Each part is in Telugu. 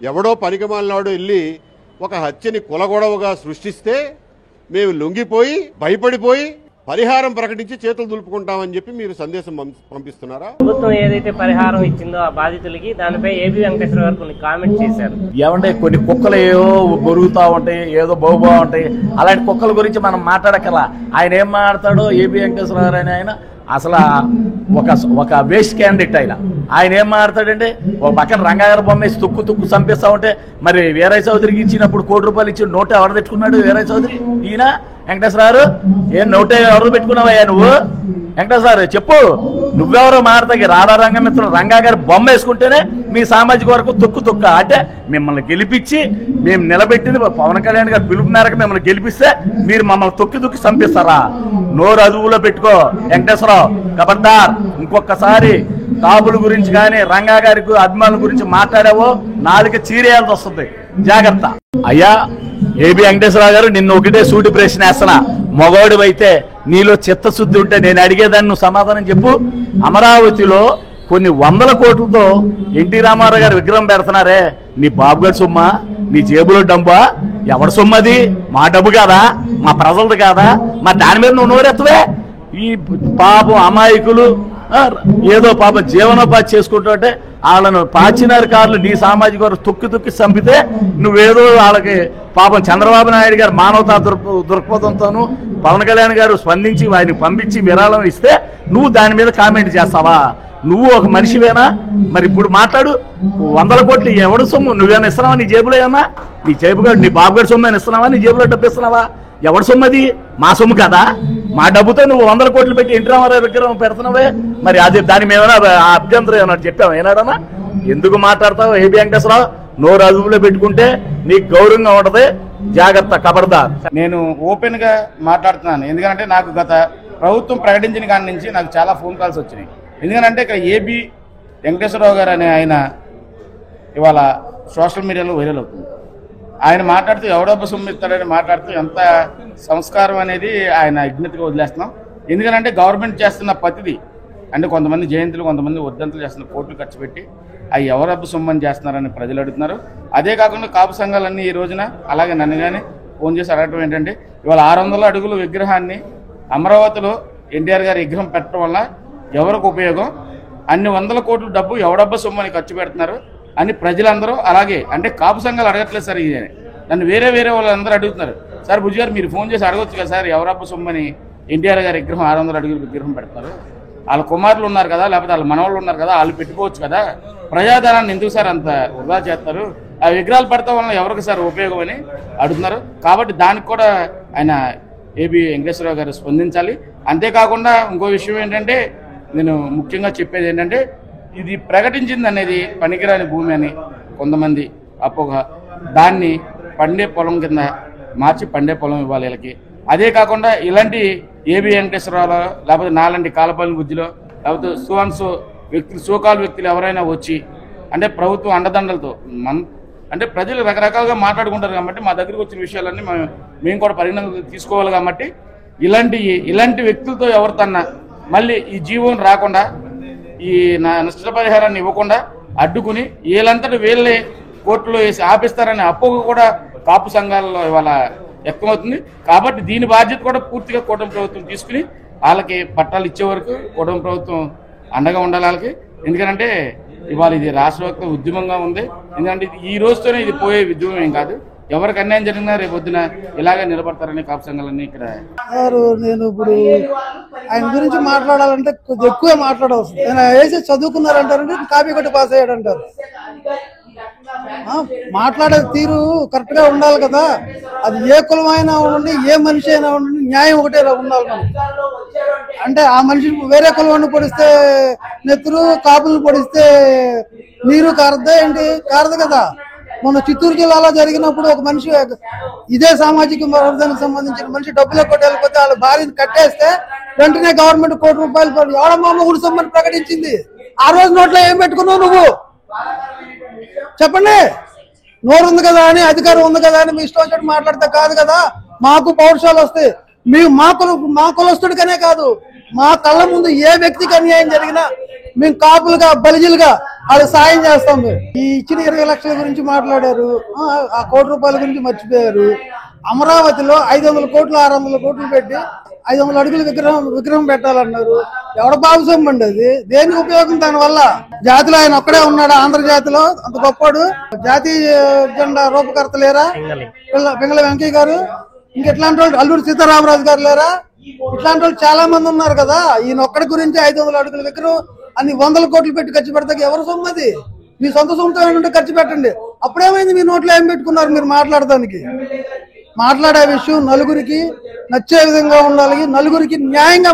ఎవడో పనికిమాలినాడు వెళ్ళి ఒక హత్యని కులగొడవగా సృష్టిస్తే మేము లొంగిపోయి భయపడిపోయి పరిహారం ప్రకటించి చేతులు దులుపుకుంటామని చెప్పి మీరు సందేశం పంపిస్తున్నారా? ప్రభుత్వం ఏదైతే పరిహారం ఇచ్చిందో ఆ బాధితులకి దానిపై ఏబీ వెంకటేశ్వర గారు కొన్ని కామెంట్ చేశారు. ఏమంటే కొన్ని కుక్కలు ఏవో బొరుగుతా ఉంటాయి, ఏదో బాగుంటాయి, అలాంటి కుక్కల గురించి మనం మాట్లాడకలా. ఆయన ఏం మాట్లాడతాడో ఏబీ వెంకటేశ్వర గారు అని ఆయన అసలు ఒక వేస్ట్ క్యాండిడేట్ ఆయన ఏం మాట్లాడంటే ఒక పక్కన రంగాగారి బొమ్మ వేసి తుక్కు చంపిస్తా ఉంటే మరి వీరయ్య చౌదరికి ఇచ్చినప్పుడు ₹1 ఇచ్చి నోటు ఎవరు తెచ్చుకున్నాడు? వీరయ్య చౌదరి ఈయన వెంకటేశ్వర గారు ఏం నోటే ఎవరు పెట్టుకున్నావయ్యా నువ్వు? వెంకటేశ్వర గారు చెప్పు, నువ్వెవరో మాట్లాడతాకి రాధా రంగమిత్రులు రంగాగారి బొమ్మ వేసుకుంటేనే మీ సామాజిక వర్గం తుక్క అంటే మిమ్మల్ని గెలిపించి మేము నిలబెట్టింది పవన్ కళ్యాణ్ గారు పిలుపు మేరకు మిమ్మల్ని గెలిపిస్తే మీరు మమ్మల్ని తొక్కి చంపిస్తారా? నోరు అదుపులో పెట్టుకో వెంకటేశ్వరరావు, ఖబర్దార్. ఇంకొకసారి కాపుల గురించి కానీ రంగా గారికి అభిమానుల గురించి మాట్లాడావో నాలుక చీరేయాల్సి వస్తుంది, జాగ్రత్త. అయ్యా ఏబీ వెంకటేశ్వరరావు గారు, నిన్ను ఒకటే సూటి ప్రశ్న వేస్తున్నా. మగవాడు అయితే నీలో చిత్తశుద్ధి ఉంటే నేను అడిగేదాన్ని నువ్వు సమాధానం చెప్పు. అమరావతిలో కొన్ని 100 కోట్లతో ఎన్టీ రామారావు గారు విగ్రహం పెడుతున్నారే, నీ బాబుగారి సొమ్మా? నీ జేబులో డబ్బా? ఎవరి సొమ్మది? మా డబ్బు కాదా? మా ప్రజలది కాదా? మా దాని మీద నువ్వు నోరెత్తవే? ఈ పాపం అమాయకులు ఏదో పాప జీవనోపాధి చేసుకుంటుంటే వాళ్ళను పాచినారు కార్లు నీ సామాజిక వర్గం తొక్కి చంపితే నువ్వేదో వాళ్ళకి పాపం చంద్రబాబు నాయుడు గారు మానవతా దృక్పథంతోనూ పవన్ కళ్యాణ్ గారు స్పందించి ఆయన్ని పంపించి విరాళం ఇస్తే నువ్వు దాని మీద కామెంట్ చేస్తావా? నువ్వు ఒక మనిషివేనా? మరి ఇప్పుడు మాట్లాడు. 100 కోట్లు ఎవడు సొమ్ము? నువ్వేమైనా ఇస్తున్నావా నీ జేబులో? ఏమన్నా నీ జేబుగా నీ బాబుగారి సొమ్ము అయినా ఇస్తున్నావా? నీ జేబులో డబ్బు ఇస్తున్నావా? ఎవరి సొమ్ము అది? మా సొమ్ము కదా? మా డబ్బుతో నువ్వు 100 కోట్లు పెట్టి ఎన్టీ రామారావు విగ్రహం పెడుతున్నావే, మరి అది దాని మేమైనా అభ్యంతరం ఏమన్నా చెప్పావు? ఏనాడన్నా? ఎందుకు మాట్లాడతావు ఏబీ వెంకటేశ్వరరావు? నోరు అదుపులో పెట్టుకుంటే నీకు గౌరవంగా ఉంటది, జాగ్రత్త, ఖబర్దార్. నేను ఓపెన్ గా మాట్లాడుతున్నాను. ఎందుకంటే నాకు గత ప్రభుత్వం ప్రకటించిన కాడి నుంచి నాకు చాలా ఫోన్ కాల్స్ వచ్చినాయి. ఎందుకంటే ఇక్కడ ఏబీ వెంకటేశ్వరరావు గారు అనే ఆయన ఇవాళ సోషల్ మీడియాలో వైరల్ అవుతుంది. ఆయన మాట్లాడుతూ ఎవడబ్బ సొమ్ము ఇస్తాడని మాట్లాడుతూ ఎంత సంస్కారం అనేది ఆయన విజ్ఞతగా వదిలేస్తున్నాం. ఎందుకంటే గవర్నమెంట్ చేస్తున్న ప్రతిదీ అంటే కొంతమంది జయంతులు, కొంతమంది వర్ధంతులు చేస్తున్న కోట్లు ఖర్చు పెట్టి అవి ఎవరబ్బ సొమ్మని చేస్తున్నారని ప్రజలు అడుగుతున్నారు. అదే కాకుండా కాపు సంఘాలన్నీ ఈ రోజున అలాగే నన్ను కానీ ఫోన్ చేసి అడగటం ఏంటంటే ఇవాళ 600 అడుగుల విగ్రహాన్ని అమరావతిలో ఎన్టీఆర్ గారి విగ్రహం పెట్టడం వల్ల ఎవరికి ఉపయోగం, అన్ని 100 కోట్ల డబ్బు ఎవడబ్బ సొమ్మని ఖర్చు పెడుతున్నారు అని ప్రజలందరూ అలాగే అంటే కాపు సంఘాలు అడగట్లేదు సార్. ఇది నన్ను వేరే వాళ్ళందరూ అడుగుతున్నారు. సార్ బుజ్జి గారు మీరు ఫోన్ చేసి అడగొచ్చు కదా సార్, ఎవరబ్బ సొమ్మని ఎన్టీఆర్ గారి విగ్రహం 600 అడుగుల విగ్రహం పెడతారు, వాళ్ళ కుమారులు ఉన్నారు కదా, లేకపోతే వాళ్ళ మనవాళ్ళు ఉన్నారు కదా, వాళ్ళు పెట్టుకోవచ్చు కదా, ప్రజాధనాన్ని ఎందుకు సార్ అంత వృధా చేస్తారు? ఆ విగ్రహాలు పెడతాం వల్ల ఎవరికి సార్ ఉపయోగం అని అడుగుతున్నారు. కాబట్టి దానికి కూడా ఆయన ఏబీ వెంకటేశ్వరరావు గారు స్పందించాలి. అంతేకాకుండా ఇంకో విషయం ఏంటంటే నేను ముఖ్యంగా చెప్పేది ఏంటంటే ఇది ప్రకటించింది అనేది పనికిరాని భూమి అని కొంతమంది అపోహ, దాన్ని పండే పొలం కింద మార్చి పండే పొలం ఇవ్వాలి వీళ్ళకి. అదే కాకుండా ఇలాంటి ఏబీ వెంకటేశ్వరరావు లేకపోతే నాలాంటి కాలపల్లి బుద్ధిలో లేకపోతే సువాన్సో వ్యక్తులు సోకాలు వ్యక్తులు ఎవరైనా వచ్చి అంటే ప్రభుత్వం అండదండలతో అంటే ప్రజలు రకరకాలుగా మాట్లాడుకుంటారు కాబట్టి మా దగ్గరికి వచ్చిన విషయాలన్నీ మేము కూడా పరిగణన తీసుకోవాలి. కాబట్టి ఇలాంటి వ్యక్తులతో ఎవరితన్నా మళ్ళీ ఈ జీవోని రాకుండా ఈ నష్టపరిహారాన్ని ఇవ్వకుండా అడ్డుకుని వీళ్ళంతటి వీళ్ళే కోర్టులో వేసి ఆపిస్తారనే అపోహ కూడా కాపు సంఘాలలో ఇవాళ వ్యక్తమవుతుంది. కాబట్టి దీని బాధ్యత కూడా పూర్తిగా కూటమి ప్రభుత్వం తీసుకుని వాళ్ళకి పట్టాలు ఇచ్చే వరకు కూటమి ప్రభుత్వం అండగా ఉండాలి వాళ్ళకి. ఎందుకంటే ఇవాళ ఇది రాష్ట్ర వ్యాప్త ఉద్యమంగా ఉంది. ఎందుకంటే ఈ రోజుతోనే ఇది పోయే ఉద్యమం ఏం కాదు. ఎవరికి అన్యాయం జరిగినా రేపు పొద్దున ఇలాగే నిలబడతారని కాపు సంఘాలన్నీ ఇక్కడ. నేను ఇప్పుడు ఆయన గురించి మాట్లాడాలంటే కొద్దిగా ఎక్కువే మాట్లాడవచ్చు. ఆయన వేసి చదువుకున్నారంటారంటే కాపీ కొట్టి పాస్ అయ్యాడంటారు. మాట్లాడే తీరు కరెక్ట్ గా ఉండాలి కదా. అది ఏ కులమైనా ఉండండి, ఏ మనిషి అయినా ఉండండి, న్యాయం ఒకటే ఉండాలి. మనం అంటే ఆ మనిషి వేరే కులవాడిని పొడిస్తే నెత్తురు, కాపులను పొడిస్తే నీరు కారద్దా ఏంటి? కారదు కదా. మన చిత్తూరు జిల్లాలో జరిగినప్పుడు ఒక మనిషి ఇదే సామాజిక వర్గానికి సంబంధించిన మనిషి డబ్బులు కొట్టేళ్ళిపోతే వాళ్ళ భార్యను కట్టేస్తే వెంటనే గవర్నమెంట్ ₹1 ఎవడమ్మ ఉడిసమ్మని ప్రకటించింది. ఆ రోజు నోట్లో ఏం పెట్టుకున్నావు నువ్వు చెప్పండి? నోరు ఉంది కదా అని, అధికారం ఉంది కదా అని మీ ఇష్టం వచ్చి మాట్లాడితే కాదు కదా. మాకు పౌరుషాలు వస్తాయి. మా కులస్తుడికనే కాదు, మా కళ్ళ ముందు ఏ వ్యక్తికి అన్యాయం జరిగినా మేము కాపులుగా, బలిజీలుగా వాళ్ళకి సాయం చేస్తాం మేము. ఈ ఇచ్చిన 20 లక్షల గురించి మాట్లాడారు, ఆ ₹1 గురించి మర్చిపోయారు. అమరావతిలో 500 కోట్లు 600 కోట్లు పెట్టి 500 అడుగుల విగ్రహం పెట్టాలన్నారు. ఎవడ బాబు సొమ్మండి అది? దేనికి ఉపయోగం దానివల్ల? జాతిలో ఆయన ఒక్కడే ఉన్నాడు, ఆంధ్రజాతిలో అంత గొప్పడు. జాతీయ జెండా రూపకర్త లేరా? పింగళ వెంకయ్య గారు. ఇంకెట్లాంటి వాళ్ళు అల్లూరి సీతారామరాజు గారు లేరా? ఇట్లాంటి వాళ్ళు చాలా మంది ఉన్నారు కదా. ఈయన ఒక్కడి గురించి 500 అడుగుల విగ్రహం అన్ని 100 కోట్లు పెట్టి ఖర్చు పెడతాక ఎవరు సొమ్ము అది? మీ సొంత సొంతం ఏమంటే ఖర్చు పెట్టండి. అప్పుడేమైంది? మీ నోట్లో ఏం పెట్టుకున్నారు మీరు మాట్లాడటానికి? మాట్లాడే విషయం నలుగురికి నచ్చే విధంగా ఉండాలి, నలుగురికి న్యాయంగా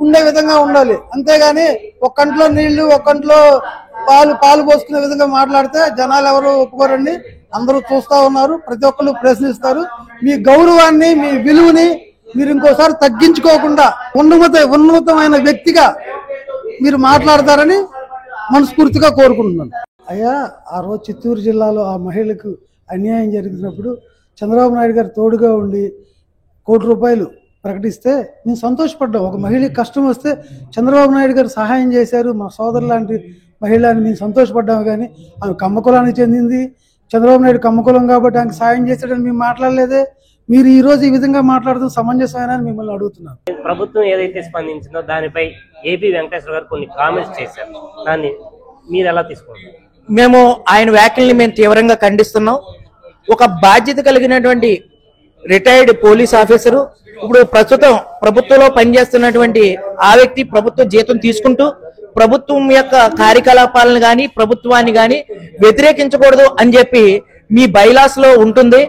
ఉండే విధంగా ఉండాలి. అంతేగాని ఒక కంట్లో నీళ్లు ఒక కంట్లో పాలు పోసుకునే విధంగా మాట్లాడితే జనాలు ఎవరు ఒప్పుకోరండి. అందరూ చూస్తా ఉన్నారు, ప్రతి ఒక్కరు ప్రశ్నిస్తారు. మీ గౌరవాన్ని మీ విలువని మీరు ఇంకోసారి తగ్గించుకోకుండా ఉన్నతమైన వ్యక్తిగా మీరు మాట్లాడతారని మనస్ఫూర్తిగా కోరుకుంటున్నాను. అయ్యా, ఆ రోజు చిత్తూరు జిల్లాలో ఆ మహిళకు అన్యాయం జరిగినప్పుడు చంద్రబాబు నాయుడు గారు తోడుగా ఉండి ₹1 ప్రకటిస్తే మేము సంతోషపడ్డాం. ఒక మహిళకి కష్టం వస్తే చంద్రబాబు నాయుడు గారు సహాయం చేశారు, మా సోదరు లాంటి మహిళ అని మేము సంతోషపడ్డాము. కానీ ఆమె కమ్మకులానికి చెందింది, చంద్రబాబు నాయుడు కమ్మకులం కాబట్టి ఆమెకు సాయం చేశాడని మేము మాట్లాడలేదే. మీరు ఈ రోజు ఈ విధంగా మాట్లాడుతూ సమంజసమైన మిమ్మల్ని అడుగుతున్నాను. ప్రభుత్వం ఏదైతే స్పందించిందో దానిపై ఏబీ వెంకటేశ్వర గారు కొన్ని కామెంట్స్ చేశారు. దాన్ని మీరు ఎలా తీసుకుంటారు? మేము ఆయన వ్యాఖ్యల్ని మేము తీవ్రంగా ఖండిస్తున్నాం. ఒక బాధ్యత కలిగినటువంటి రిటైర్డ్ పోలీస్ ఆఫీసరు ఇప్పుడు ప్రస్తుతం ప్రభుత్వంలో పనిచేస్తున్నటువంటి ఆ వ్యక్తి ప్రభుత్వ జీతం తీసుకుంటూ ప్రభుత్వం యొక్క కార్యకలాపాలను కానీ ప్రభుత్వాన్ని కానీ వ్యతిరేకించకూడదు అని చెప్పి మీ బైలాస్ లో ఉంటుంది.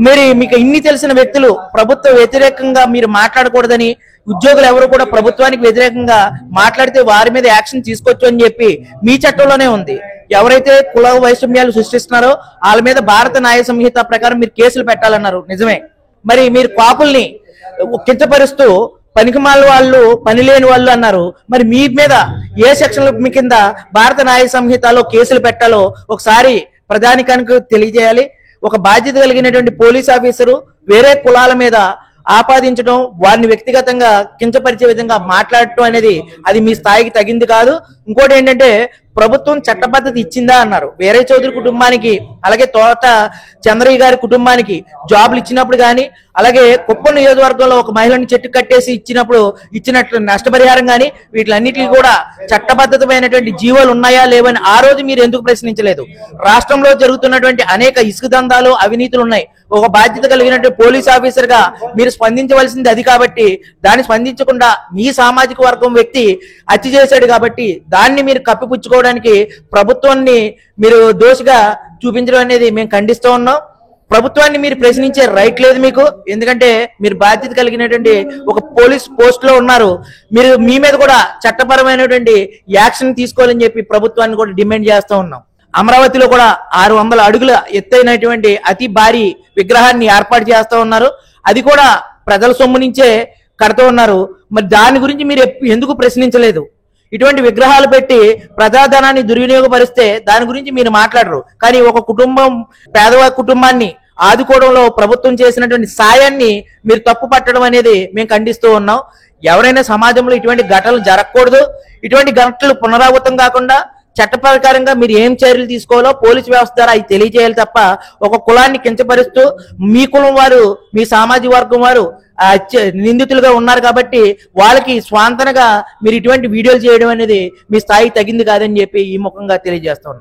మరి మీకు ఇన్ని తెలిసిన వ్యక్తులు ప్రభుత్వ వ్యతిరేకంగా మీరు మాట్లాడకూడదని, ఉద్యోగులు ఎవరు కూడా ప్రభుత్వానికి వ్యతిరేకంగా మాట్లాడితే వారి మీద యాక్షన్ తీసుకోవచ్చు అని చెప్పి మీ చట్టంలోనే ఉంది. ఎవరైతే కుల వైషమ్యాలు సృష్టిస్తున్నారో వాళ్ళ మీద భారత న్యాయ సంహిత ప్రకారం మీరు కేసులు పెట్టాలన్నారు. నిజమే. మరి మీరు కాపుల్ని కించపరుస్తూ పనికిమాల వాళ్ళు, పని లేని వాళ్ళు అన్నారు. మరి మీ మీద ఏ సెక్షన్ల కింద భారత న్యాయ సంహితలో కేసులు పెట్టాలో ఒకసారి ప్రధానికానికి తెలియజేయాలి. ఒక బాధ్యత కలిగినటువంటి పోలీస్ ఆఫీసరు వేరే కులాల మీద ఆపాదించడం, వారిని వ్యక్తిగతంగా కించపరిచే విధంగా మాట్లాడటం అనేది అది మీ స్థాయికి తగింది కాదు. ఇంకోటి ఏంటంటే ప్రభుత్వం చట్టబద్ధత ఇచ్చిందా అన్నారు. వీరే చౌదరి కుటుంబానికి అలాగే తోట చంద్రయ్య గారి కుటుంబానికి జాబులు ఇచ్చినప్పుడు కానీ, అలాగే కుప్పం నియోజకవర్గంలో ఒక మహిళని చెట్టు కట్టేసి ఇచ్చినట్లు నష్టపరిహారం కానీ వీటిలన్నిటికీ కూడా చట్టబద్ధతమైనటువంటి జీవోలు ఉన్నాయా లేవని ఆ రోజు మీరు ఎందుకు ప్రశ్నించలేదు? రాష్ట్రంలో జరుగుతున్నటువంటి అనేక ఇసుక దందాలు, అవినీతులు ఉన్నాయి. ఒక బాధ్యత కలిగినటువంటి పోలీస్ ఆఫీసర్ గా మీరు స్పందించవలసింది అది. కాబట్టి దాన్ని స్పందించకుండా మీ సామాజిక వర్గం వ్యక్తి హత్య చేశాడు కాబట్టి దాన్ని మీరు కప్పిపుచ్చుకోవడానికి ప్రభుత్వాన్ని మీరు దోషిగా చూపించడం అనేది మేము ఖండిస్తూ ఉన్నాం. ప్రభుత్వాన్ని మీరు ప్రశ్నించే రైట్ లేదు మీకు. ఎందుకంటే మీరు బాధ్యత కలిగినటువంటి ఒక పోలీస్ పోస్ట్ లో ఉన్నారు. మీరు మీ మీద కూడా చట్టపరమైనటువంటి యాక్షన్ తీసుకోవాలని చెప్పి ప్రభుత్వాన్ని కూడా డిమాండ్ చేస్తూ ఉన్నాం. అమరావతిలో కూడా 600 అడుగుల ఎత్తైనటువంటి అతి భారీ విగ్రహాన్ని ఏర్పాటు చేస్తూ ఉన్నారు. అది కూడా ప్రజల సొమ్ము నుంచే కడుతూ ఉన్నారు. మరి దాని గురించి మీరు ఎందుకు ప్రశ్నించలేదు? ఇటువంటి విగ్రహాలు పెట్టి ప్రజాధనాన్ని దుర్వినియోగపరిస్తే దాని గురించి మీరు మాట్లాడరు. కానీ ఒక పేదవాళ్ళ కుటుంబాన్ని ఆదుకోవడంలో ప్రభుత్వం చేసినటువంటి సాయాన్ని మీరు తప్పు పట్టడం అనేది మేము ఖండిస్తూ ఉన్నాం. ఎవరైనా సమాజంలో ఇటువంటి ఘటనలు జరగకూడదు. ఇటువంటి ఘటనలు పునరావృతం కాకుండా చట్ట ప్రకారంగా మీరు ఏం చర్యలు తీసుకోవాలో పోలీసు వ్యవస్థ ద్వారా అది తెలియజేయాలి తప్ప ఒక కులాన్ని కించపరుస్తూ మీ కులం వారు, మీ సామాజిక వర్గం వారు నిందితులుగా ఉన్నారు కాబట్టి వాళ్ళకి స్వాంతనగా మీరు ఇటువంటి వీడియోలు చేయడం అనేది మీ స్థాయికి తగింది కాదని చెప్పి ఈ ముఖంగా తెలియజేస్తా ఉన్నాం.